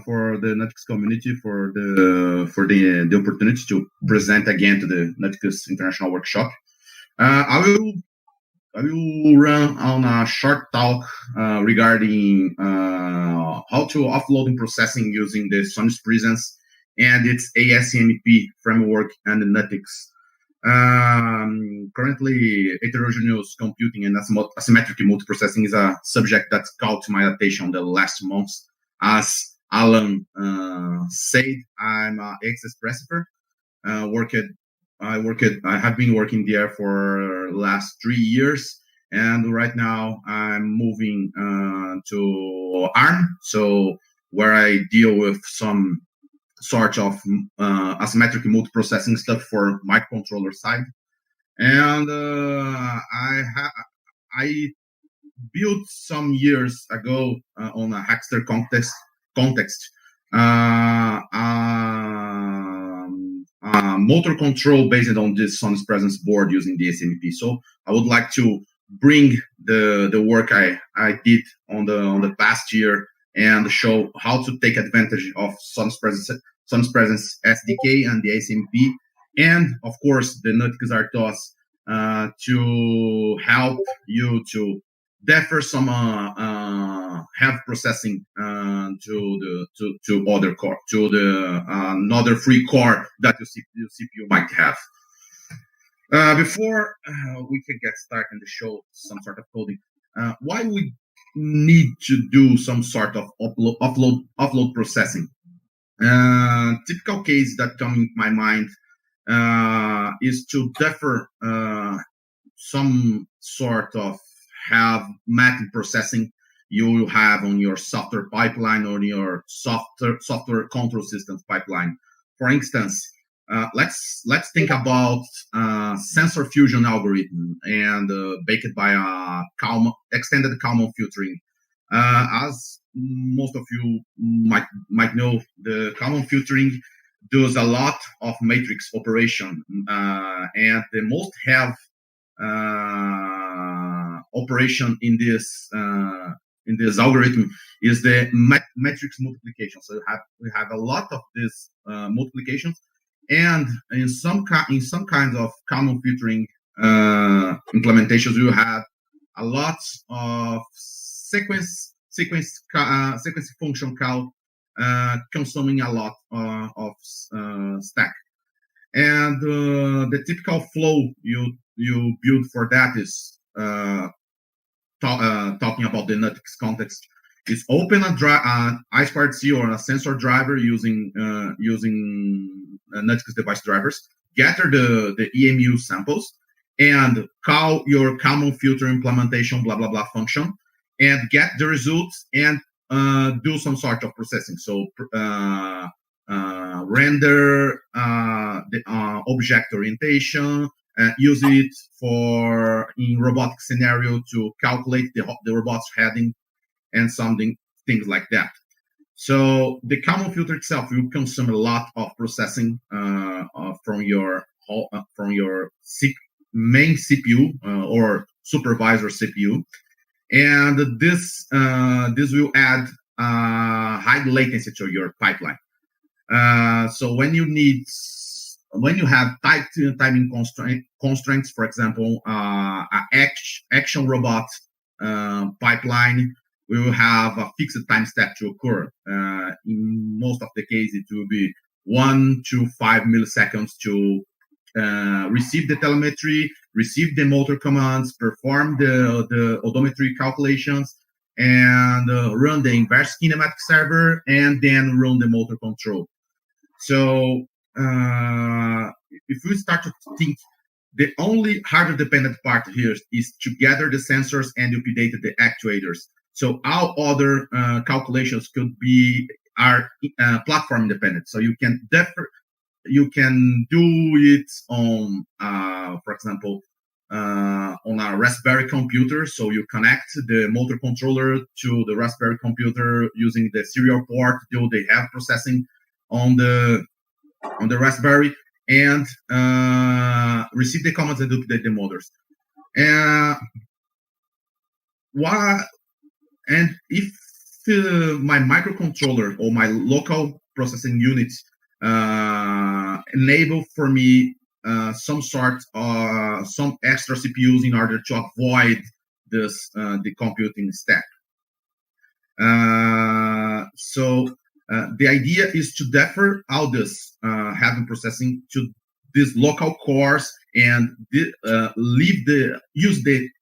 for the NuttX community for the opportunity to present again to the NuttX International Workshop. I will run on a short talk regarding how to offloading processing using the Sony Spresense and its AMP framework and the NuttX. Currently, heterogeneous computing and asymmetric multiprocessing is a subject that caught my attention the last months. As Alan said, I'm an ex-expressiver. I have been working there for last 3 years, and right now I'm moving to ARM, so where I deal with some sort of asymmetric multiprocessing stuff for microcontroller side. And I built some years ago on a Hackster context motor control based on this Sony Spresense board using the AMP. So I would like to bring the work I did on the past year and show how to take advantage of Sony Spresense SDK and the AMP, and of course the NuttX RTOS to help you to defer some have processing to other core, to the another free core that your CPU might have. Before we can get started and show some sort of coding, why we need to do some sort of offload processing? Typical case that come in my mind is to defer some sort of have math processing you have on your software pipeline or your software control systems pipeline. For instance, let's think about sensor fusion algorithm and baked by a extended Kalman filtering. As most of you might know, the Kalman filtering does a lot of matrix operation, and the most have operation in this algorithm is the matrix multiplication. So we have a lot of these multiplications, and in some kinds of Kalman filtering implementations, you have a lot of sequence function call consuming a lot of stack. And the typical flow you build for that is talking about the NuttX context is open a I2C or a sensor driver using NuttX device drivers, gather the EMU samples, and call your Kalman filter implementation blah blah blah function, and get the results and do some sort of processing. So render the object orientation, use it for in robotic scenario to calculate the robot's heading and things like that. So the Kalman filter itself will consume a lot of processing from your main CPU or supervisor CPU, and this will add high latency to your pipeline. So when you have tight timing constraints, for example, action robot pipeline, we will have a fixed time step to occur. In most of the cases, it will be 1 to 5 milliseconds to receive the telemetry, receive the motor commands, perform the odometry calculations, and run the inverse kinematic server, and then run the motor control. So if we start to think, the only hardware-dependent part here is to gather the sensors and update the actuators. So all other calculations are platform independent. So you can do it on, for example, on a Raspberry computer. So you connect the motor controller to the Raspberry computer using the serial port. They have processing on the Raspberry, and receive the commands and update the motors. And if my microcontroller or my local processing unit enable for me some extra CPUs in order to avoid this the computing stack. So the idea is to defer all this heavy processing to these local cores and use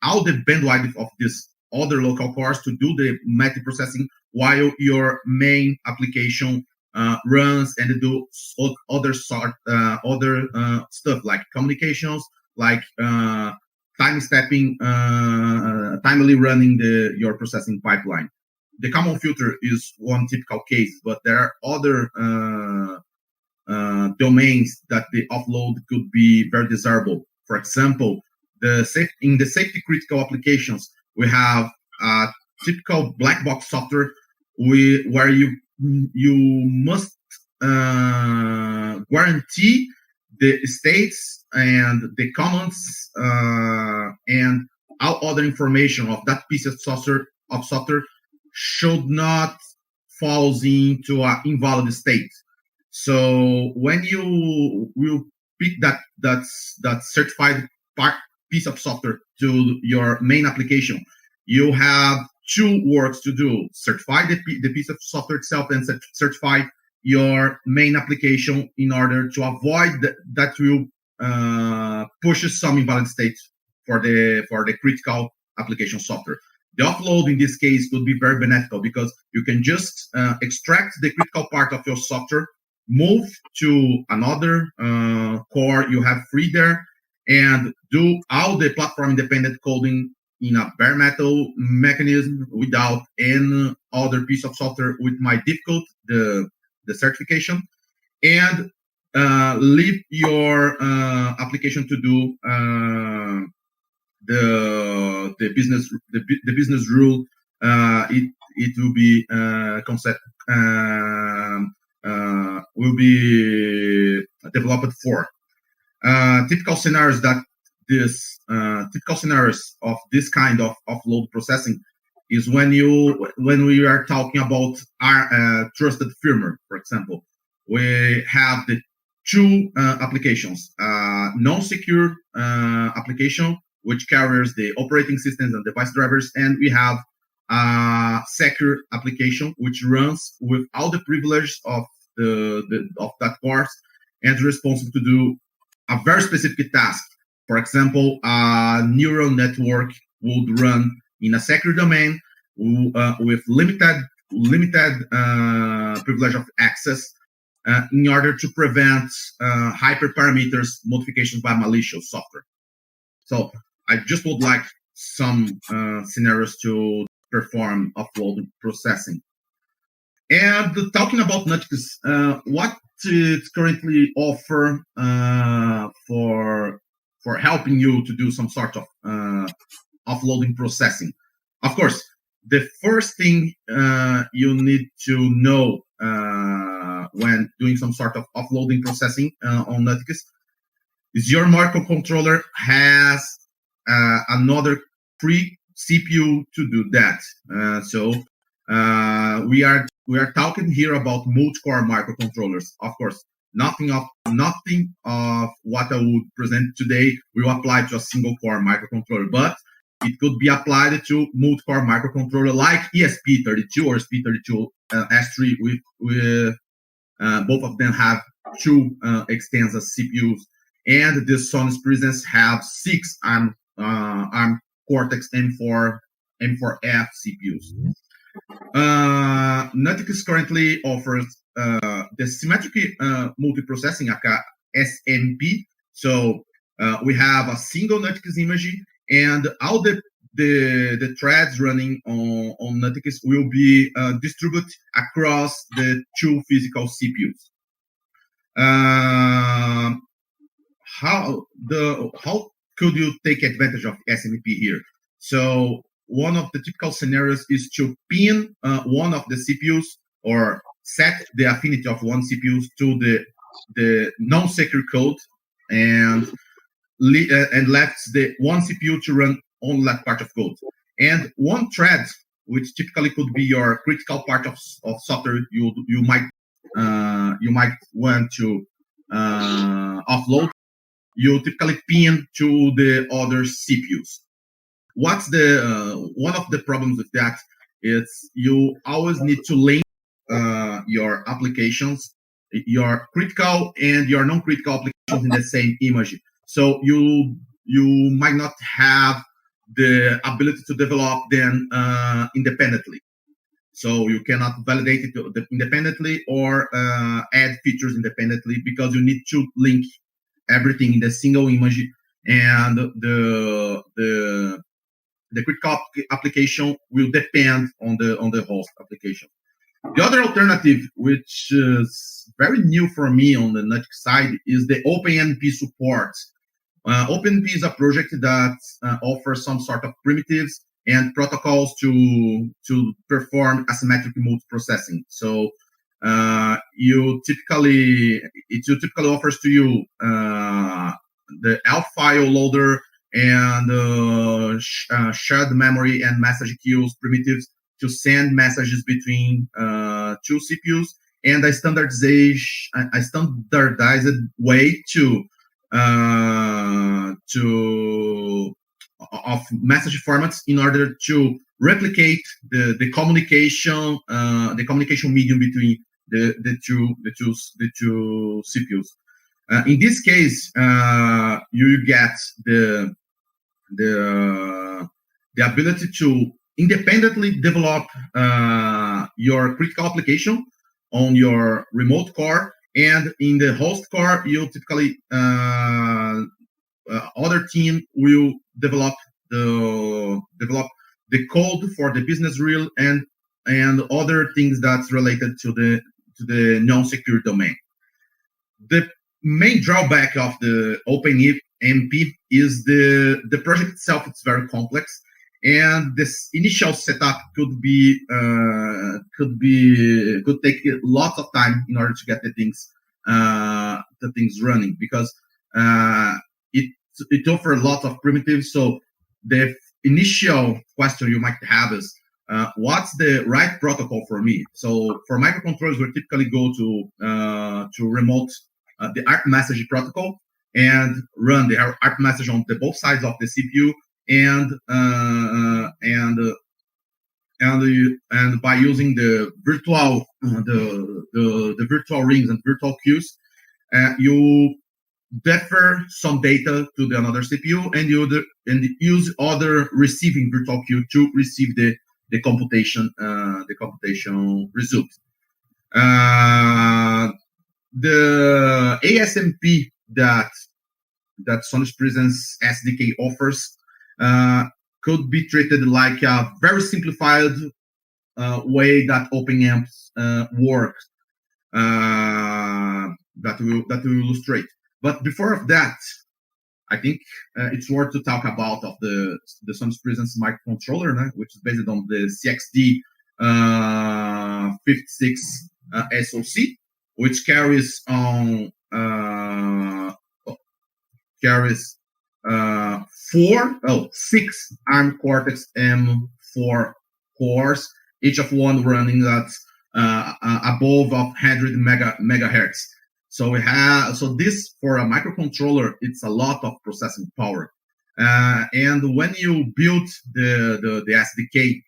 all the bandwidth of this other local cores to do the multiprocessing while your main application runs and do other stuff like communications, like timely running your processing pipeline. The common filter is one typical case, but there are other domains that the offload could be very desirable. For example, in the safety critical applications, we have typical black box software where you must guarantee the states and the comments and all other information of that piece of software should not fall into an invalid state. So when you will pick that certified piece of software to your main application, you have two works to do: certify the piece of software itself and certify your main application in order to avoid that will push some invalid states for the critical application software. The offload in this case could be very beneficial because you can just extract the critical part of your software, move to another core you have free there, and do all the platform independent coding in a bare metal mechanism without any other piece of software with my difficult the certification, and leave your application to do the business rule. It will be will be developed for. Typical scenarios of this kind of offload processing is when we are talking about our trusted firmware. For example, we have the two applications: non-secure application, which carries the operating systems and device drivers, and we have a secure application which runs with all the privileges of of that course and is responsible to do a very specific task. For example, a neural network would run in a secure domain with limited privilege of access in order to prevent hyperparameters modifications by malicious software. So I just would like some scenarios to perform offload processing. And talking about NuttX, what it currently offer for helping you to do some sort of offloading processing. Of course, the first thing you need to know when doing some sort of offloading processing on NuttX is your microcontroller has another free CPU to do that. So we are talking here about multi-core microcontrollers. Of course, nothing of what I would present today will apply to a single core microcontroller, but it could be applied to multi-core microcontroller like ESP32 or ESP32 S3 with both of them have two extensive CPUs, and this Sony Spresense have 6 ARM Cortex M4F CPUs. NuttX currently offers the symmetric multiprocessing aka SMP. So we have a single NuttX image, and all the threads running on NuttX will be distributed across the two physical CPUs. How could you take advantage of SMP here? So one of the typical scenarios is to pin one of the CPUs or set the affinity of one CPU to the non-secure code and left the one CPU to run only that part of code. And one thread which typically could be your critical part of software you might want to offload. You typically pin to the other CPUs. What's the one of the problems with that? It's you always need to link your applications, your critical and your non-critical applications in the same image. So you might not have the ability to develop them independently. So you cannot validate it independently or add features independently because you need to link everything in the single image, and the critical application will depend on the host application. The other alternative, which is very new for me on the NuttX side, is the OpenMP support. OpenMP is a project that offers some sort of primitives and protocols to perform asymmetric multiprocessing. So it typically offers to you the ELF file loader and shared memory and message queues primitives to send messages between two CPUs, and a standardized way of message formats in order to replicate the communication medium between the two CPUs. In this case, you get the ability to independently develop your critical application on your remote core, and in the host core, you typically other team will develop the code for the business real and other things that's related to the non-secure domain. The main drawback of the OpenMP is the project itself. It's very complex, and this initial setup could take lots of time in order to get the things running, because it offers lots of primitives. So the initial question you might have is, what's the right protocol for me? So for microcontrollers, we typically go to remote the ARP message protocol and run the ARP message on both sides of the CPU, and by using the virtual the virtual rings and virtual queues, you defer some data to another CPU, and use other receiving virtual queue to receive the computation result. The ASMP that Sony Spresense SDK offers could be treated like a very simplified way that OpenAMP works. That will illustrate. But before of that, I think it's worth to talk about of the Sony Spresense microcontroller, which is based on the CXD 56 SoC, which carries six ARM Cortex M4 cores, each of one running at above 100 megahertz. So this, for a microcontroller, it's a lot of processing power. And when you build the SDK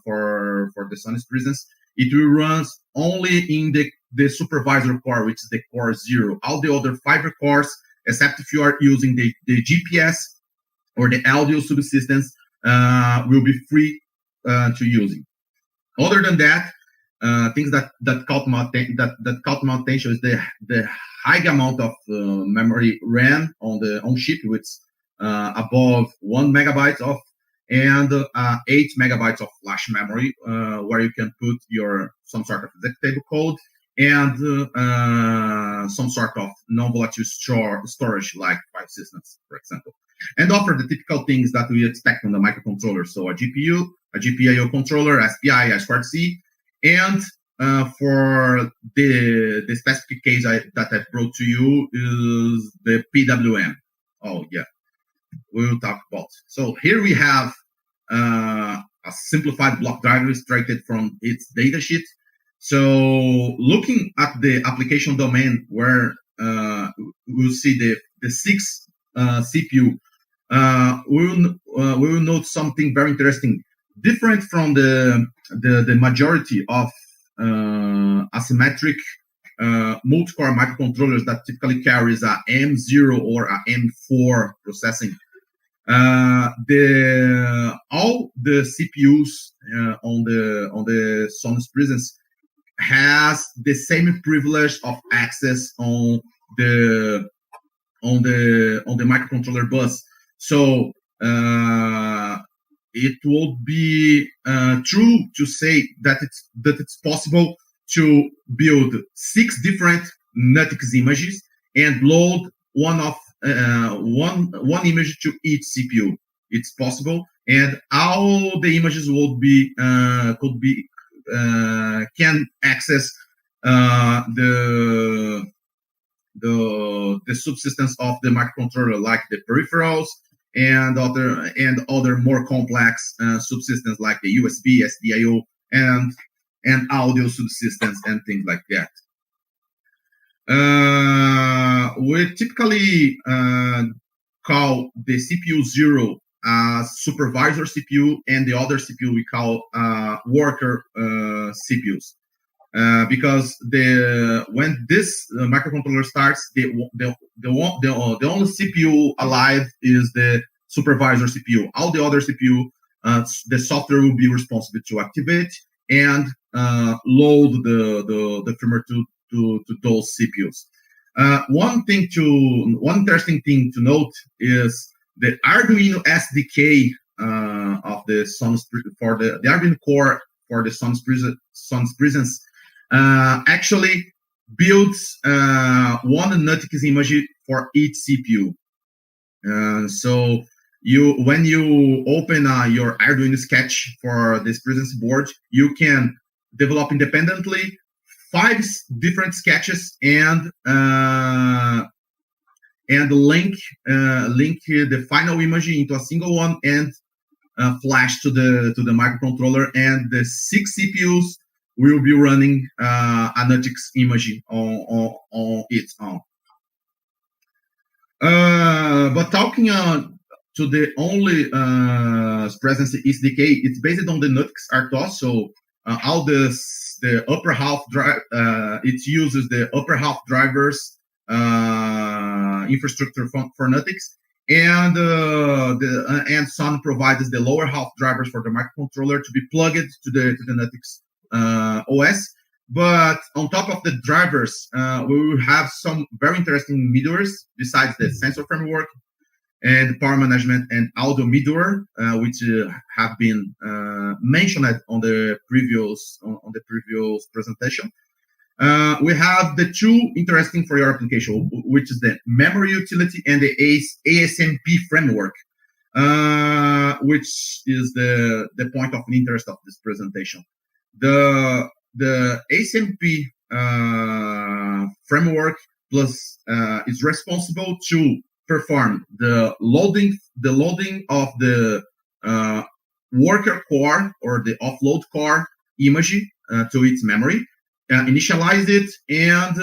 for the Sony Spresense, it will run only in the supervisor core, which is the core 0. All the other 5 cores, except if you are using the GPS or the audio subsystems, will be free to using. Other than that, things that caught my attention is the high amount of memory RAM on chip, with above 1 megabyte of, and 8 megabytes of flash memory, where you can put some sort of executable code and some sort of non-volatile storage, like file systems, for example, and offer the typical things that we expect on the microcontroller. So a GPU, a GPIO controller, SPI, I2C, and for the specific case that I brought to you is the PWM. Oh yeah, we will talk about. So here we have a simplified block driver extracted from its datasheet. So looking at the application domain where we'll see the 6 CPU, we will note something very interesting, different from the majority of asymmetric multi-core microcontrollers that typically carries a M0 or a M4 processing. All the CPUs on the Sony Spresense has the same privilege of access on the microcontroller bus. So it would be true to say that it's possible to build 6 different NuttX images and load one image to each CPU. It's possible, and all the images can access the subsystems of the microcontroller, like the peripherals and other more complex subsystems like the USB, SDIO, and audio subsystems and things like that. We typically call the CPU 0 supervisor CPU, and the other CPU we call worker CPUs. Because when this microcontroller starts, the only CPU alive is the supervisor CPU. All the other CPU, the software will be responsible to activate and load the firmware to those CPUs. One interesting thing to note is the Arduino SDK of the Sony for the Arduino core for the Sony Spresense actually builds one NuttX image for each CPU. So when you open your Arduino sketch for this Spresense board, you can develop independently 5 different sketches and link the final image into a single one and flash to the microcontroller, and the 6 CPUs will be running a NuttX image on its own. But talking to the only Spresense SDK, it's based on the NuttX RTOS. So all the upper half drive, it uses the upper half drivers infrastructure for NuttX, and Sony provides the lower half drivers for the microcontroller to be plugged to the NuttX OS. But on top of the drivers, we will have some very interesting middlewares besides the sensor framework and power management and audio middleware, which have been mentioned on the previous presentation. We have the 2 interesting for your application, which is the memory utility and the ASMP framework, which is the point of interest of this presentation. The ASMP framework plus is responsible to perform the loading of the worker core or the offload core image to its memory, initialize it, and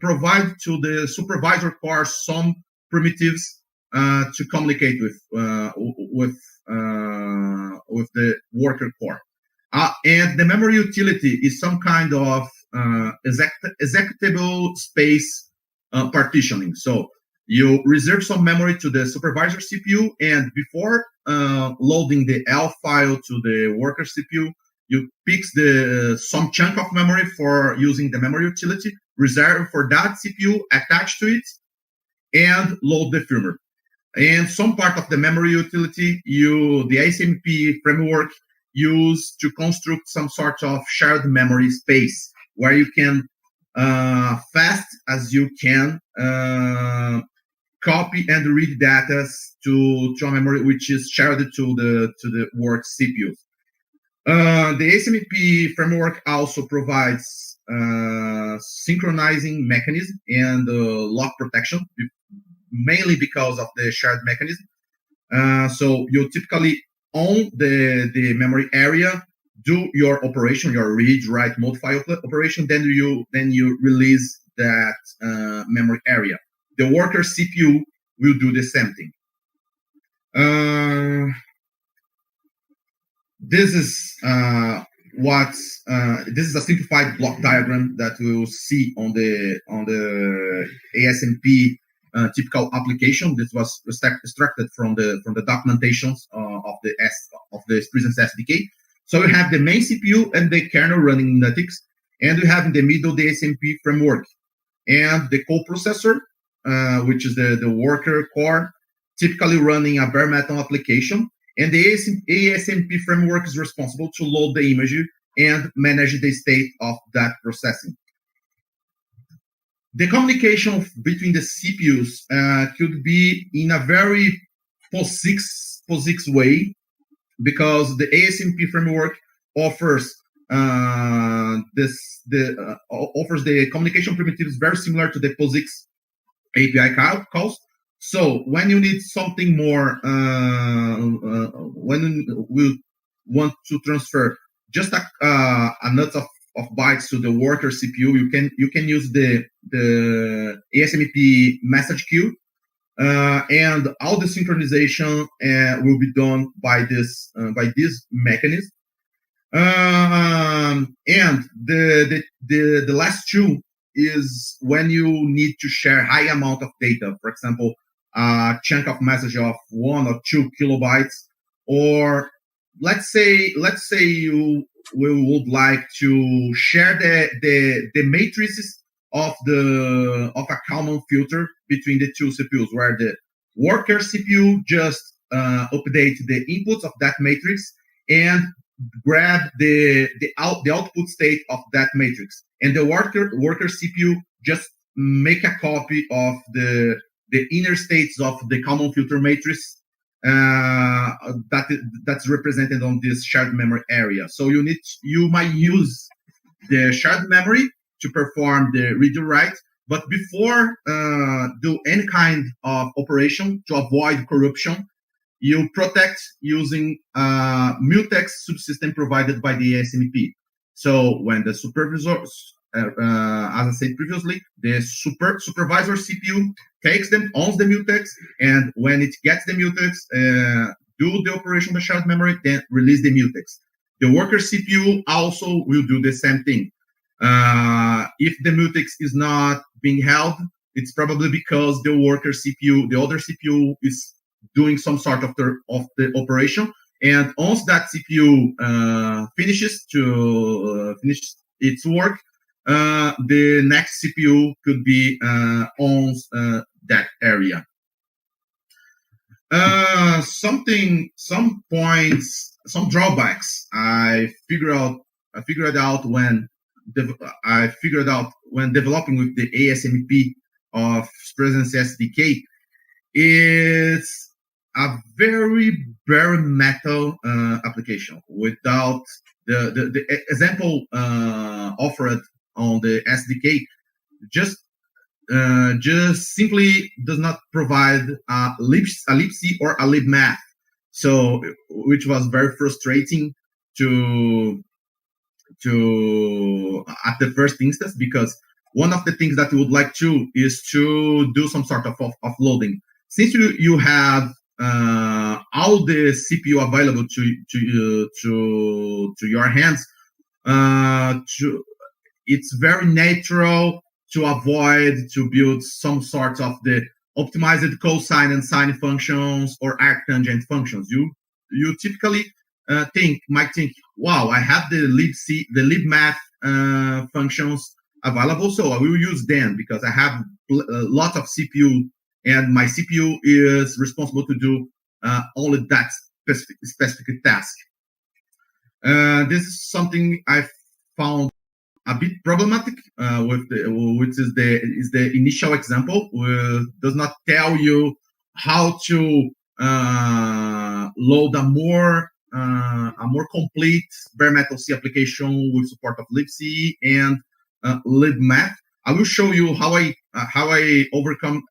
provide to the supervisor core some primitives to communicate with the worker core. And the memory utility is some kind of executable space partitioning. So you reserve some memory to the supervisor CPU, and before loading the L file to the worker CPU, you pick some chunk of memory for using the memory utility, reserve for that CPU, attach to it, and load the firmware. And some part of the memory utility, the ASMP framework use to construct some sort of shared memory space where you can, fast as you can, copy and read data to a memory which is shared to the work CPU. The ASMP framework also provides synchronizing mechanism and lock protection, mainly because of the shared mechanism. So you typically on the memory area, do your operation, your read, write, modify operation, then you release that memory area. The worker CPU will do the same thing. This is this is a simplified block diagram that we will see on the ASMP typical application. This was extracted from the documentations of the Spresense SDK. So we have the main CPU and the kernel running NuttX, and we have in the middle the ASMP framework and the coprocessor, which is the worker core, typically running a bare metal application. And the ASMP framework is responsible to load the image and manage the state of that processing. The communication between the CPUs could be in a very POSIX way, because the ASMP framework offers offers the communication primitives very similar to the POSIX API calls. So when you need something more, when we want to transfer just a nut of bytes to the worker CPU, you can use the ASMP message queue, and all the synchronization will be done by this mechanism. And the last two is when you need to share high amount of data, for example, a chunk of message of 1 or 2 kilobytes, or let's say you would like to share the matrices of a Kalman filter between the two CPUs, where the worker CPU just update the inputs of that matrix and grab the output state of that matrix, and the worker CPU just make a copy of the inner states of the Kalman filter matrix that's represented on this shared memory area. So you might use the shared memory to perform the read or write, but before do any kind of operation to avoid corruption, you protect using mutex subsystem provided by the ASMP. So when the supervisor, as I said previously, the supervisor CPU takes them, owns the mutex, and when it gets the mutex, do the operation of the shared memory, then release the mutex. The worker CPU also will do the same thing. If the mutex is not being held, it's probably because the worker CPU, the other CPU, is doing some sort of the operation. And once that CPU finishes its work, the next CPU could be owns that area. Some drawbacks I figured out when developing with the ASMP of Spresense SDK. It's a very bare metal application without the example offered on the SDK just simply does not provide a libc or a libmath, so which was very frustrating to at the first instance, because one of the things that we would like to is to do some sort of offloading. Since you have all the CPU available to your hands, it's very natural to avoid to build some sort of the optimized cosine and sine functions or arctangent functions. You typically might think, wow, I have the libmath functions available, so I will use them because I have lots of CPU, and my CPU is responsible to do only that specific task. This is something I found a bit problematic which is the initial example, does not tell you how to load a more complete bare metal C application with support of libc and libmath. I will show you how I overcame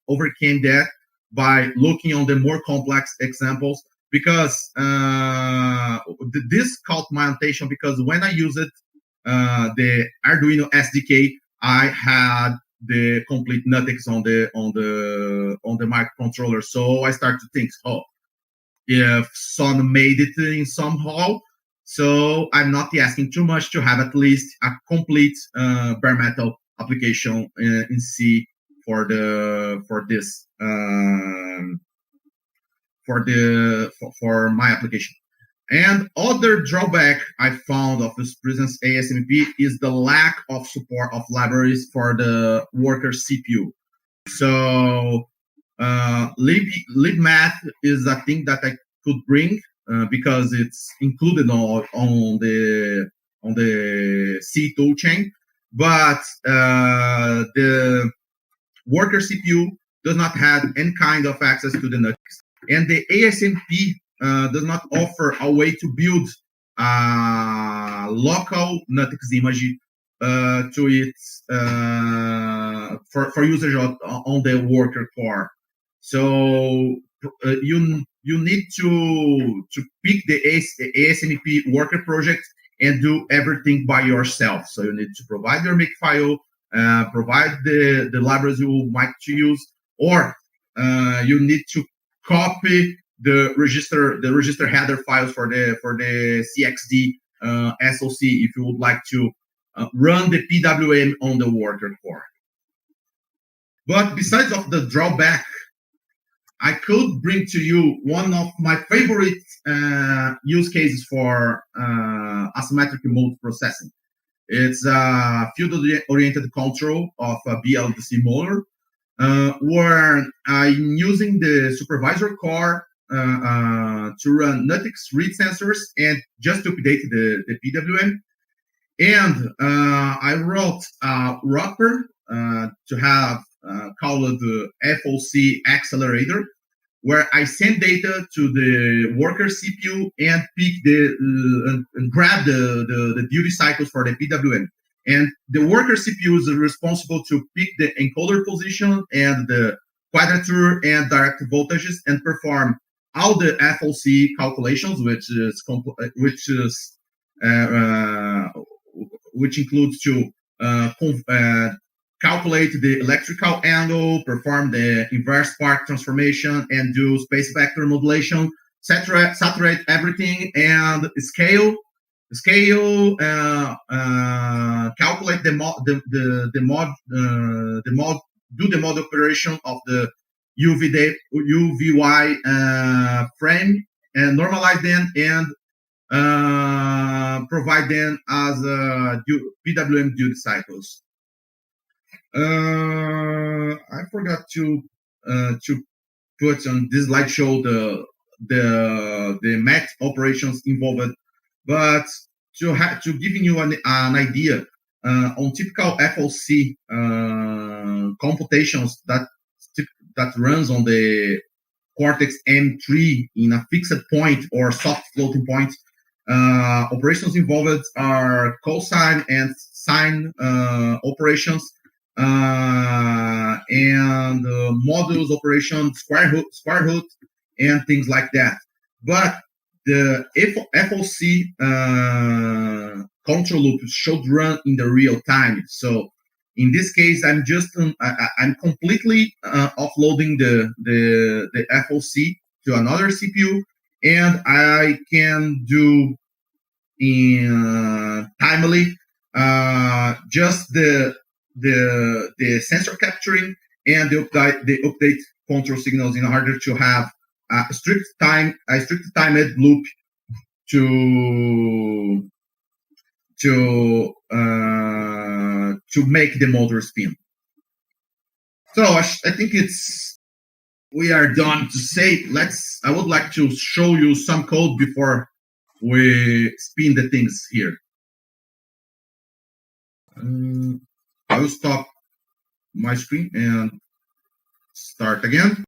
that by looking on the more complex examples because this caught my attention because when I use it, the Arduino SDK, I had the complete NuttX on the microcontroller. So I started to think, oh, if Sony made it in somehow, so I'm not asking too much to have at least a complete bare metal application in C for this for my application. And other drawback I found of the Spresense AMP is the lack of support of libraries for the worker CPU. So libmath is a thing that I could bring because it's included on the C toolchain, but the worker CPU does not have any kind of access to the NuttX, and the ASMP does not offer a way to build a local NuttX image to its for usage on the worker core. So you need to pick the ASMP worker project and do everything by yourself. So you need to provide your makefile, provide the libraries you might to use, or you need to copy the register header files for the CXD SoC if you would like to run the PWM on the worker core. But besides of the drawback, I could bring to you one of my favorite use cases for asymmetric mode processing. It's field-oriented control of a BLDC motor, where I'm using the supervisor core to run NuttX read sensors and just to update the PWM. And I wrote a wrapper to have called the FOC accelerator, where I send data to the worker CPU and pick and grab the duty cycles for the PWM. And the worker CPU is responsible to pick the encoder position and the quadrature and direct voltages and perform all the FOC calculations, which includes to calculate the electrical angle, perform the inverse part transformation, and do space vector modulation, saturate everything, and scale, calculate the mod operation of the UVY frame, and normalize them and provide them as PWM duty cycles. I forgot to put on this slideshow the math operations involved, but to giving you an idea on typical FOC computations that runs on the Cortex M3 in a fixed point or soft floating point. Operations involved are cosine and sine operations, and modules operation, square root, and things like that. But the FOC control loop should run in the real time. So in this case, I'm completely offloading the FOC to another CPU, and I can do in timely just the sensor capturing and the update control signals in order to have a strict timed loop to make the motor spin. So I think we are done to say. I would like to show you some code before we spin the things here. I will stop my screen and start again.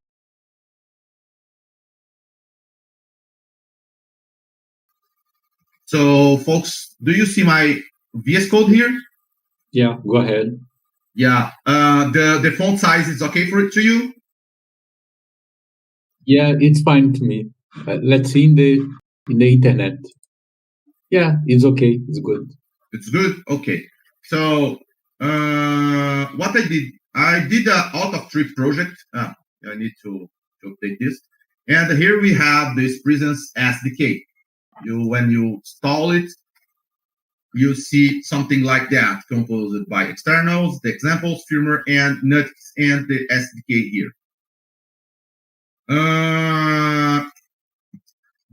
So, folks, do you see my VS Code here? Yeah, go ahead. Yeah, the font size is okay to you? Yeah, it's fine to me. Let's see in the internet. Yeah, it's okay. It's good. It's good. Okay. So what I did an out of tree project. I need to update this. And here we have this Spresense SDK. When you install it, you see something like that, composed by externals, the examples, firmware, and NuttX, and the SDK here.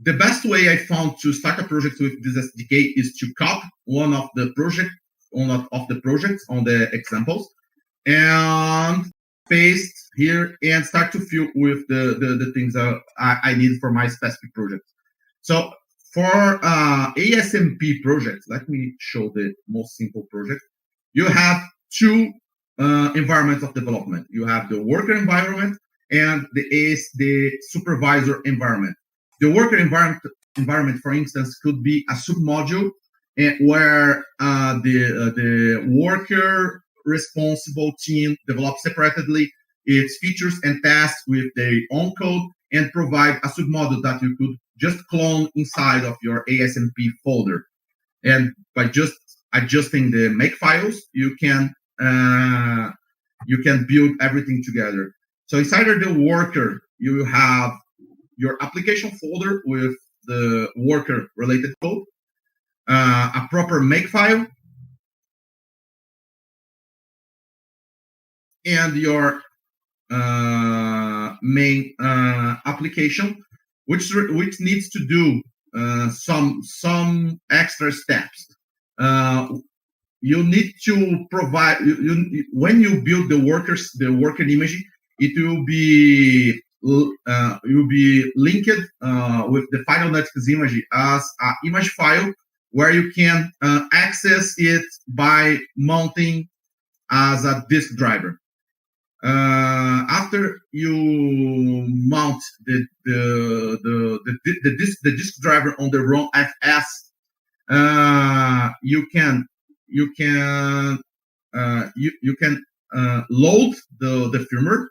The best way I found to start a project with this SDK is to copy one of the projects on the examples and paste here and start to fill with the things I need for my specific project. So for ASMP projects, let me show the most simple project. You have two environments of development. You have the worker environment and the supervisor environment. The worker environment, for instance, could be a submodule where the worker responsible team develops separately its features and tasks with their own code and provide a submodule that you could just clone inside of your ASMP folder. And by just adjusting the make files, you can build everything together. So inside of the worker, you have your application folder with the worker related code, a proper make file, and your main application, which needs to do some extra steps. You need to provide when you build the worker image, it will be linked with the final NuttX image as an image file where you can access it by mounting as a disk driver. After you mount the disk driver on the ROM FS, you can load the firmware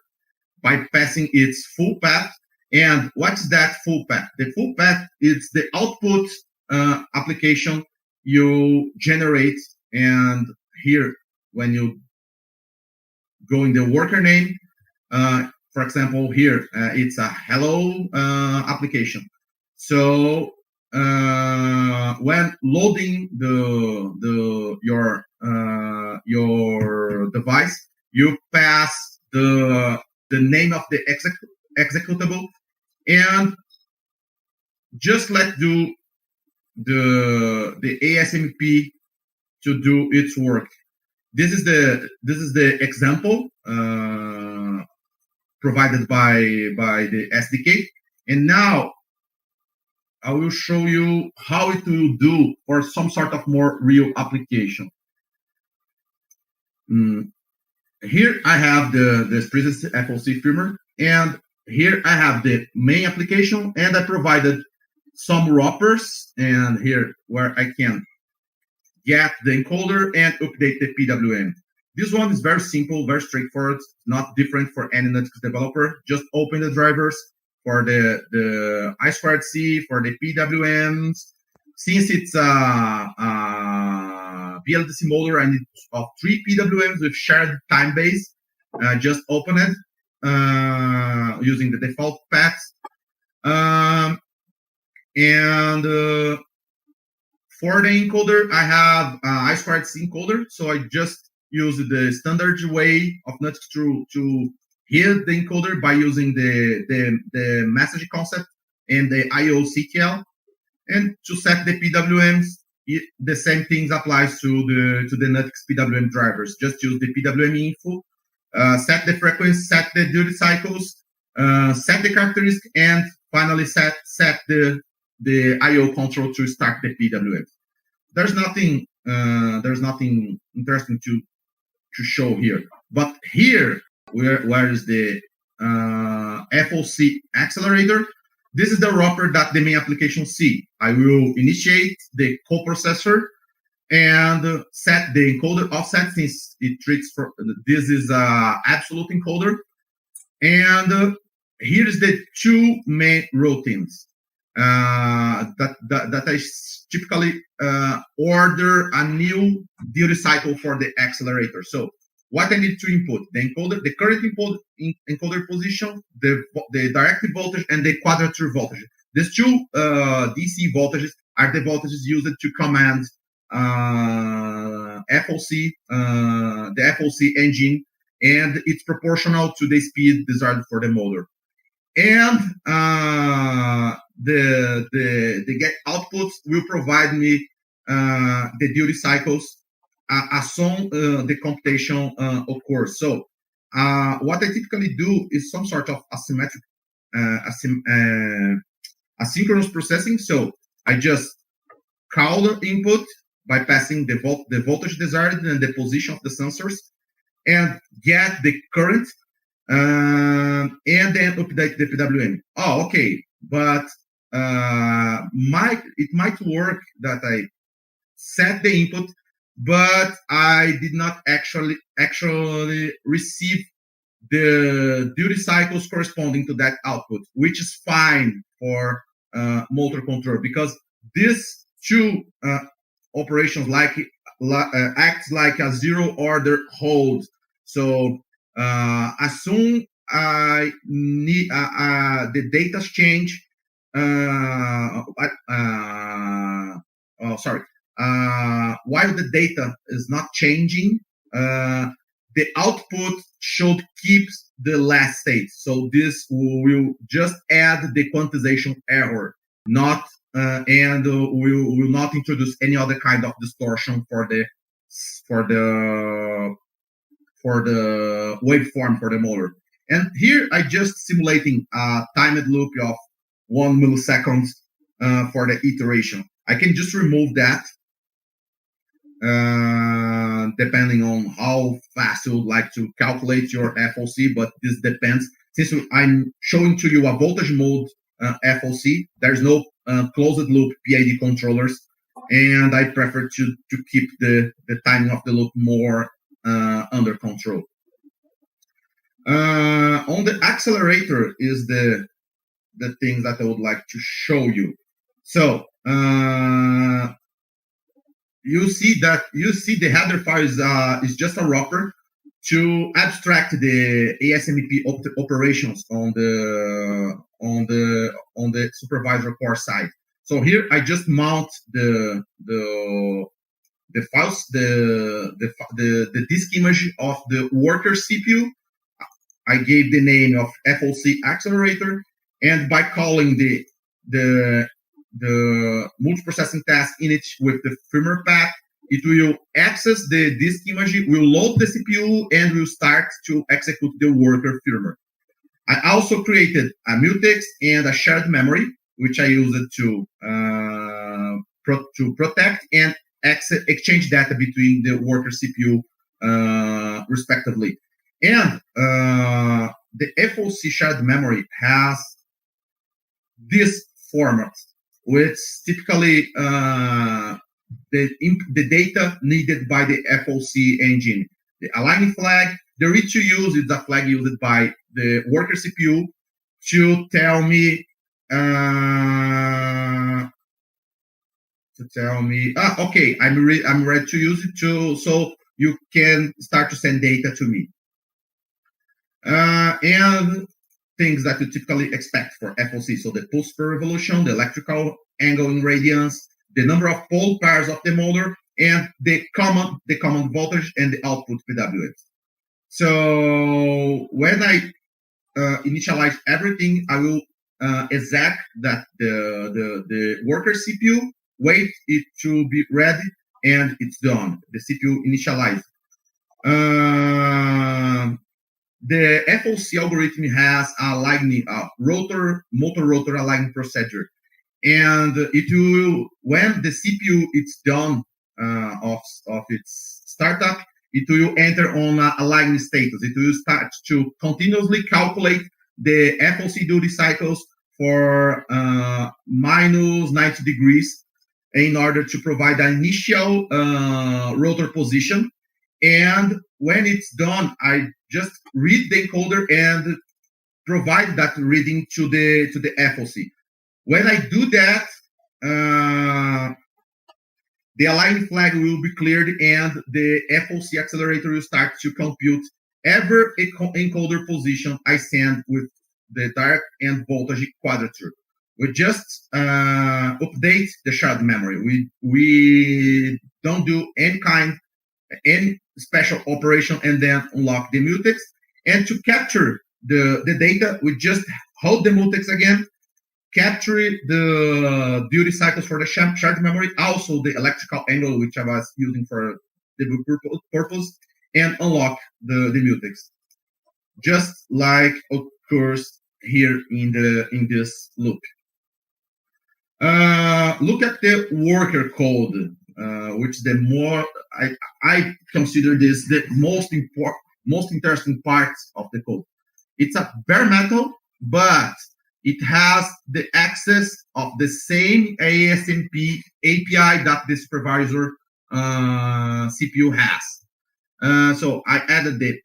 by passing its full path. And what's that full path? The full path is the output application you generate. And here, when you go in the worker name, for example, here it's a hello application. So when loading your device, you pass the name of the executable and just let do the ASMP to do its work. This is the example provided by the SDK, and now I will show you how it will do for some sort of more real application. Here I have the Spresense FOC firmware, and here I have the main application, and I provided some wrappers, and here where I can get the encoder and update the PWM. This one is very simple, very straightforward, not different for any NuttX developer. Just open the drivers for the I2C, for the PWMs. Since it's a BLDC modular, I need of 3 PWMs with shared time base. Just open it using the default paths. And for the encoder, I have I2C encoder, so I just use the standard way of NuttX to hear the encoder by using the message concept and the IO CTL. And to set the PWMs, the same things applies to the NuttX PWM drivers. Just use the PWM info, set the frequency, set the duty cycles, set the characteristic, and finally set the IO control to start the PWM. There's nothing interesting to show here. But here, where is the FOC accelerator? This is the wrapper that the main application see. I will initiate the coprocessor and set the encoder offset, since it treats for this is absolute encoder. And here is the two main routines. that I typically order a new duty cycle for the accelerator. So what I need to input: the encoder, the current encoder position, the directive voltage, and the quadrature voltage. These two DC voltages are the voltages used to command FOC, the FOC engine, and it's proportional to the speed desired for the motor. And the get outputs will provide me the duty cycles as soon the computation occurs. So what I typically do is some sort of asymmetric asynchronous processing. So I just call the input by passing the voltage desired and the position of the sensors, and get the current, and then update the PWM. Oh, okay, but it might work that I set the input, but I did not actually receive the duty cycles corresponding to that output, which is fine for motor control, because these two operations acts like a zero order hold. So as soon I need the data change, while the data is not changing, the output should keep the last state. So this will just add the quantization error, not and will not introduce any other kind of distortion for the waveform for the motor. And here I just simulating a timed loop of 1 millisecond for the iteration. I can just remove that depending on how fast you would like to calculate your FOC, but this depends. Since I'm showing to you a voltage mode FOC, there's no closed loop PID controllers, and I prefer to keep the timing of the loop more under control. On the accelerator is the thing that I would like to show you. So you see the header file is just a wrapper to abstract the ASMP operations on the supervisor core side. So here I just mount the files, the disk image of the worker CPU. I gave the name of FOC accelerator, and by calling the multiprocessing task init with the firmware path, it will access the disk image, will load the CPU, and will start to execute the worker firmware. I also created a mutex and a shared memory, which I used to protect and exchange data between the worker CPU respectively. And the FOC shared memory has this format, which typically the data needed by the FOC engine. The aligning flag, the read to use is a flag used by the worker CPU to tell me okay, I'm ready to use it too, so you can start to send data to me. And things that you typically expect for FOC. So the pulse per revolution, the electrical angle in radians, the number of pole pairs of the motor, and the common voltage and the output PWM. So when I initialize everything, I will exec that the worker CPU, wait it to be ready, and it's done. The CPU initialized. The FOC algorithm has a motor rotor aligning procedure, and it will, when the CPU is done of its startup, it will enter on aligning status. It will start to continuously calculate the FOC duty cycles for minus 90 degrees in order to provide an initial rotor position. And when it's done, I just read the encoder and provide that reading to the FOC. When I do that, the align flag will be cleared and the FOC accelerator will start to compute every encoder position I send with the direct and voltage quadrature. We just update the shared memory. We don't do any special operation and then unlock the mutex. And to capture the data, we just hold the mutex again, capture the duty cycles for the shared memory, also the electrical angle, which I was using for the purpose, and unlock the mutex. Just like occurs here in this loop. Look at the worker code, which the more I consider this the most interesting part of the code. It's a bare metal, but it has the access of the same ASMP API that the supervisor CPU has. So I added the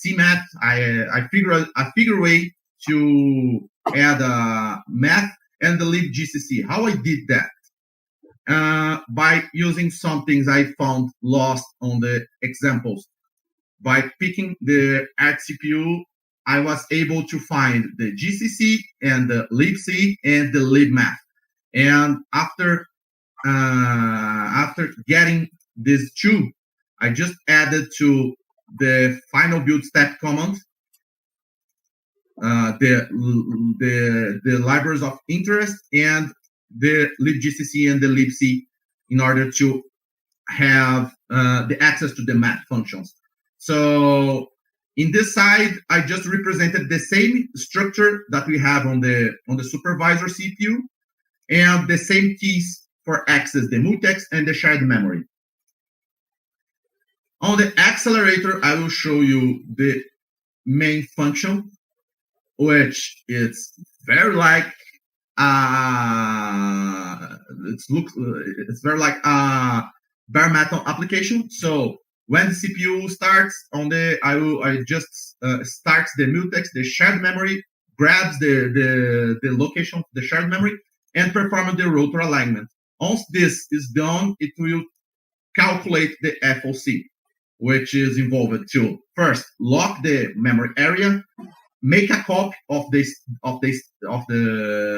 CMath. I figured a way to add a math and the libgcc. How I did that? By using some things I found lost on the examples. By picking the ARC CPU, I was able to find the GCC and the libc and the libmath. And after getting these two, I just added to the final build step command the libraries of interest and the libgcc and the libc in order to have the access to the math functions. So in this side, I just represented the same structure that we have on the supervisor CPU and the same keys for access the mutex and the shared memory. On the accelerator, I will show you the main function, which is very like it's very like a bare metal application. So when the CPU starts on the, I just starts the mutex, the shared memory, grabs the location of the shared memory, and performs the rotor alignment. Once this is done, it will calculate the FOC, which is involved to first lock the memory area, make a copy of the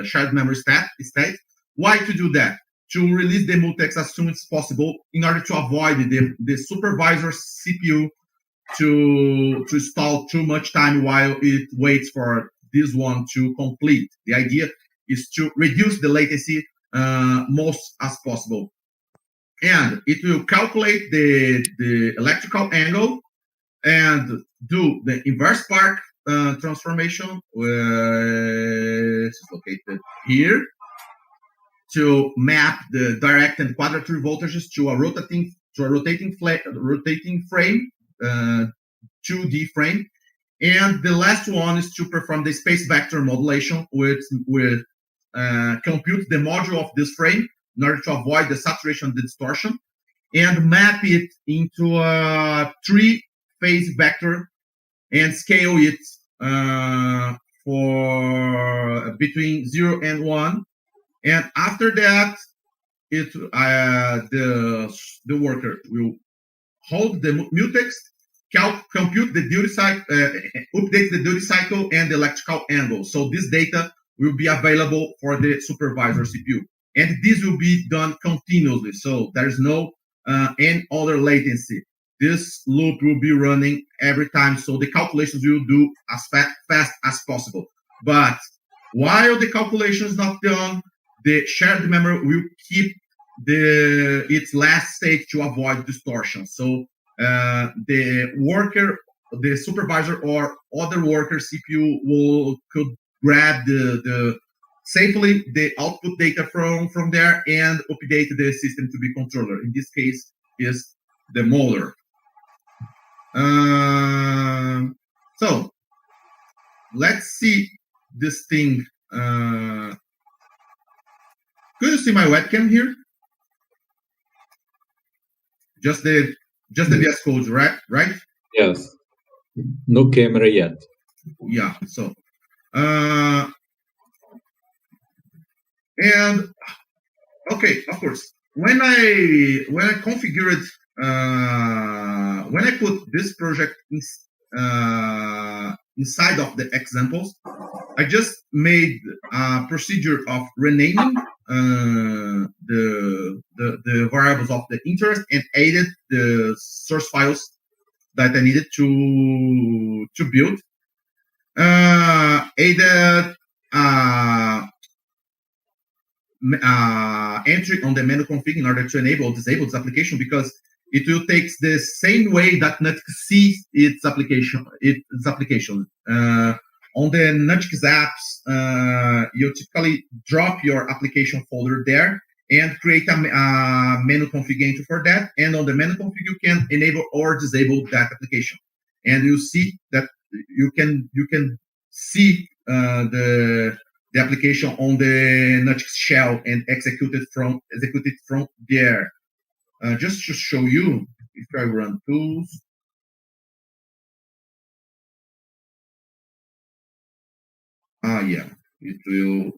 shared memory state. Why to do that? To release the mutex as soon as possible in order to avoid the supervisor CPU to stall too much time while it waits for this one to complete. The idea is to reduce the latency most as possible. And it will calculate the electrical angle and do the inverse Spark transformation, which is located here, to map the direct and quadrature voltages to a rotating frame, 2D frame. And the last one is to perform the space vector modulation, which will compute the module of this frame in order to avoid the saturation distortion, and map it into a 3-phase vector and scale it for between 0 and 1. And after that, the worker will hold the mutex, compute the duty cycle, update the duty cycle and the electrical angle. So this data will be available for the supervisor CPU. And this will be done continuously. So there's no any other latency. This loop will be running every time. So the calculations will do as fast as possible. But while the calculation is not done, the shared memory will keep its last state to avoid distortion. So the worker, the supervisor, or other worker CPU could grab safely the output data from there and update the system to be controller. In this case, is the molar. So let's see this thing. Could you see my webcam here? Just the VS Code, right? Yes. No camera yet. Yeah. So And okay, of course, when I configured, when I put this project inside of the examples, I just made a procedure of renaming the variables of the interest and added the source files that I needed to build. Added entry on the menu config in order to enable or disable this application, because it will take the same way that NuttX sees its application. On the NuttX apps, you typically drop your application folder there and create a menu config entry for that. And on the menu config, you can enable or disable that application. And you see that you can see the application on the NuttX shell and execute it from there. Just to show you, if I run tools, yeah, it will.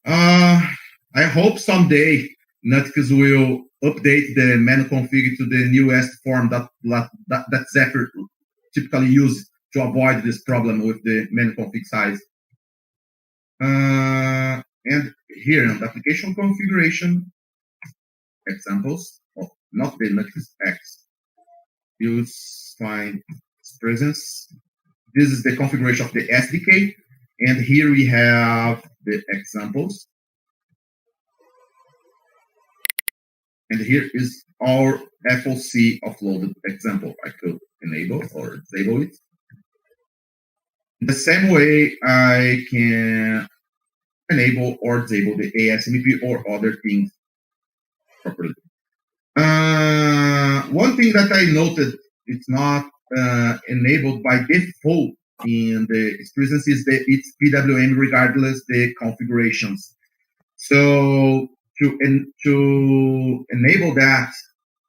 I hope someday NuttX will update the menu config to the newest form that Zephyr typically uses to avoid this problem with the menu config size. And here in the application configuration examples, not the NuttX, you'll find Spresense. This is the configuration of the SDK, and here we have the examples. And here is our FOC offloaded example. I could enable or disable it. In the same way, I can enable or disable the ASMP or other things properly. One thing that I noted, it's not enabled by default in the Spresense is that it's PWM regardless the configurations. So to enable that,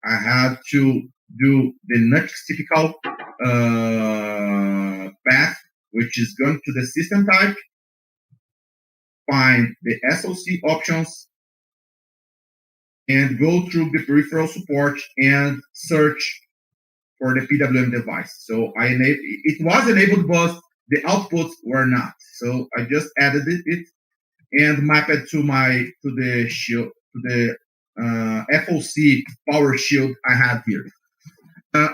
I had to do the NuttX typical path, which is going to the system type, find the SOC options, and go through the peripheral support and search for the PWM device. So it was enabled, but the outputs were not. So I just added it and mapped it to the shield, to the FOC power shield I have here.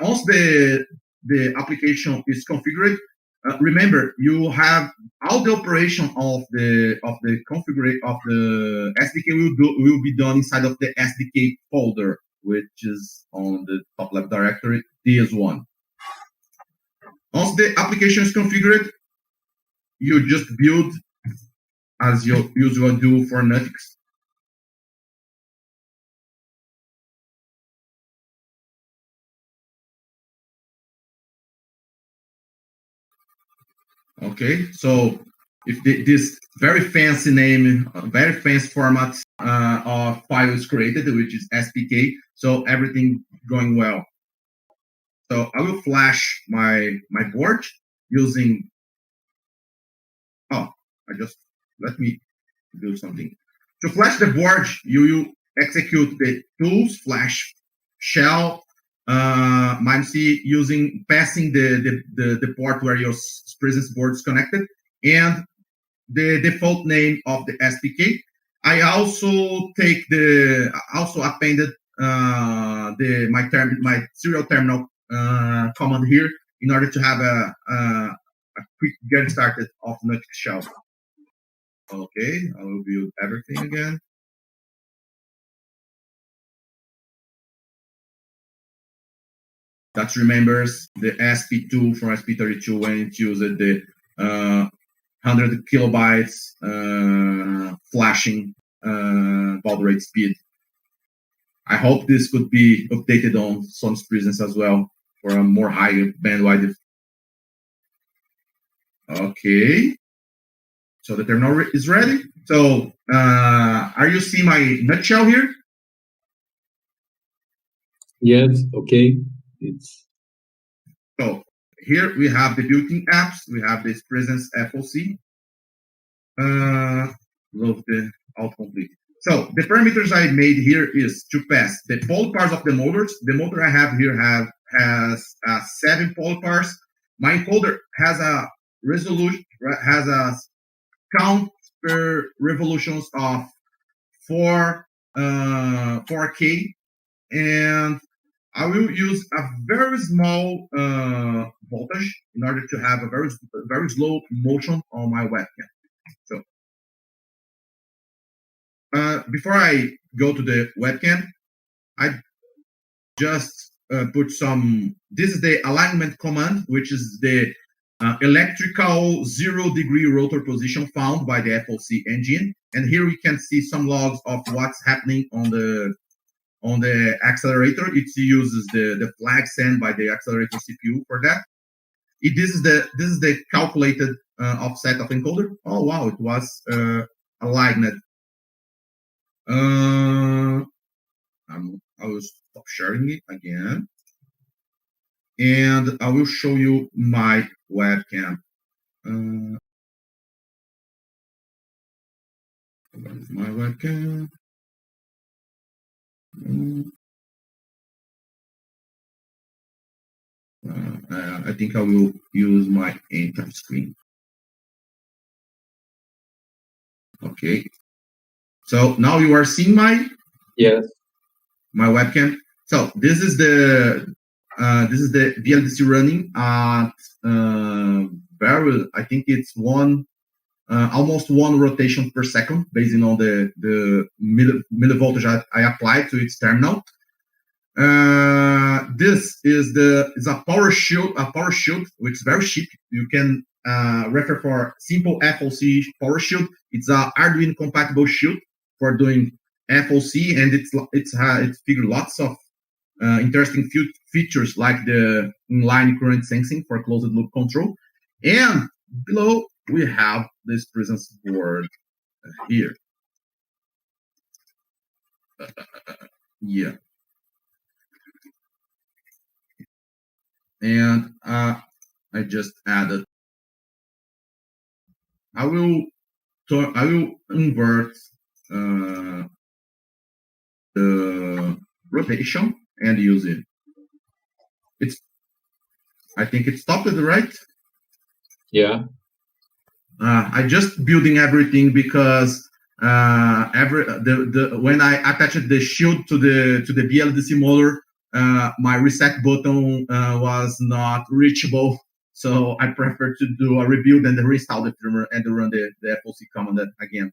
Once the application is configured, remember you have all the operation of the SDK will be done inside of the SDK folder, which is on the top left directory, DS1. Once the application is configured, you just build as you usually do for NuttX. Okay, so if this very fancy name, very fancy format of file is created, which is SPK, so everything going well. So I will flash my board using. Let me do something. To flash the board, you will execute the tools flash shell -c using passing the port where your Spresense board is connected and the default name of the SPK. I also appended my serial terminal command here in order to have a quick get started of NuttX shell. Okay, I will build everything again. That remembers the SP2 from SP32 when it used the 100 kilobytes flashing baud rate speed. I hope this could be updated on Sony Spresense as well for a more higher bandwidth. Okay, so the terminal is ready. So are you seeing my nutshell here? Yes, okay. So here we have the built-in apps. We have the Spresense FOC. Load the autocomplete. So the parameters I made here is to pass the polypars of the motors. The motor I have here has 7 polypars. My encoder has a resolution, has a count per revolutions of 4K, and I will use a very small voltage in order to have a very slow motion on my webcam. So before I go to the webcam, I just put some. This is the alignment command, which is the electrical 0-degree rotor position found by the FOC engine. And here we can see some logs of what's happening on the accelerator. It uses the flag sent by the accelerator CPU for that. This is the calculated offset of encoder. Oh wow, it was aligned. I will stop sharing it again, and I will show you my webcam. Where is my webcam? I think I will use my entire screen. Okay. So now you are seeing my my webcam. So this is the VLDC running at I think it's almost 1 rotation per second, based on the millivoltage I applied to its terminal. This is a power shield, which is very cheap. You can refer for simple FOC power shield. It's a Arduino compatible shield for doing FOC, and it figures lots of interesting features like the inline current sensing for closed loop control. And below we have this Spresense board here. Yeah. And I just added. I will invert the rotation and use it. I think it stopped it, right? Yeah. I just building everything because when I attached the shield to the BLDC motor, my reset button was not reachable, so I prefer to do a rebuild and then reinstall the firmware and run the FOC command again.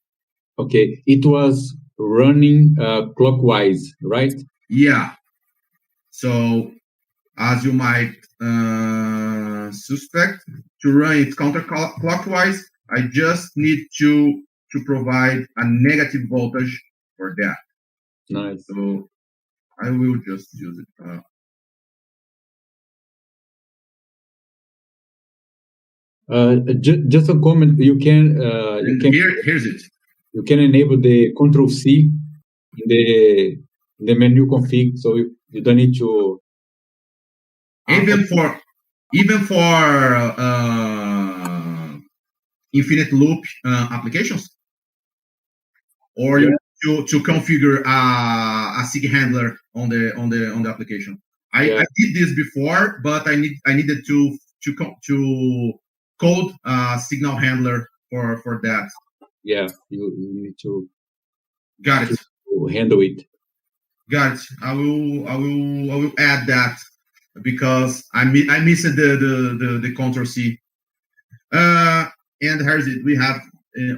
Okay, it was running clockwise, right? Yeah. So as you might suspect, to run it counterclockwise, I just need to provide a negative voltage for that. Nice. So I will just use it. Just a comment. You can here's it. You can enable the Control C in the menu config, so you don't need to. Even for infinite loop applications, or you need to configure a SIG handler on the application. I did this before, but I needed to code a signal handler for that. Yeah, you need to. Got it. To handle it. Got it. I will add that because I missed the Control C. And here's it. We have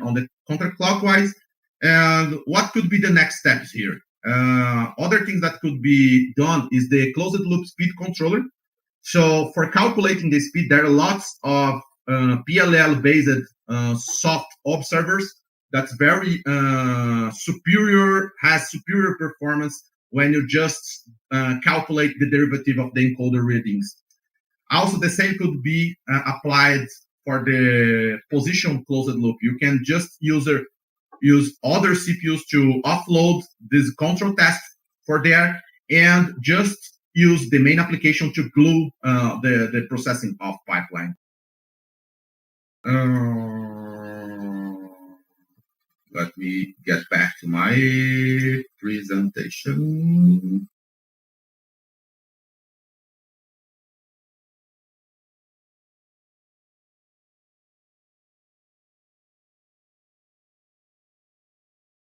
on the counterclockwise. And what could be the next steps here? Other things that could be done is the closed loop speed controller. So for calculating the speed, there are lots of PLL-based soft observers that's very superior, has superior performance when you just calculate the derivative of the encoder readings. Also, the same could be applied for the position closed loop. You can just use other CPUs to offload this control task for there, and just use the main application to glue the processing of pipeline. Let me get back to my presentation.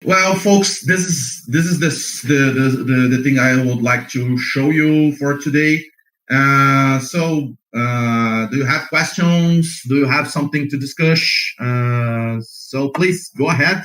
Well, folks, this is the thing I would like to show you for today. Do you have questions? Do you have something to discuss? So please go ahead.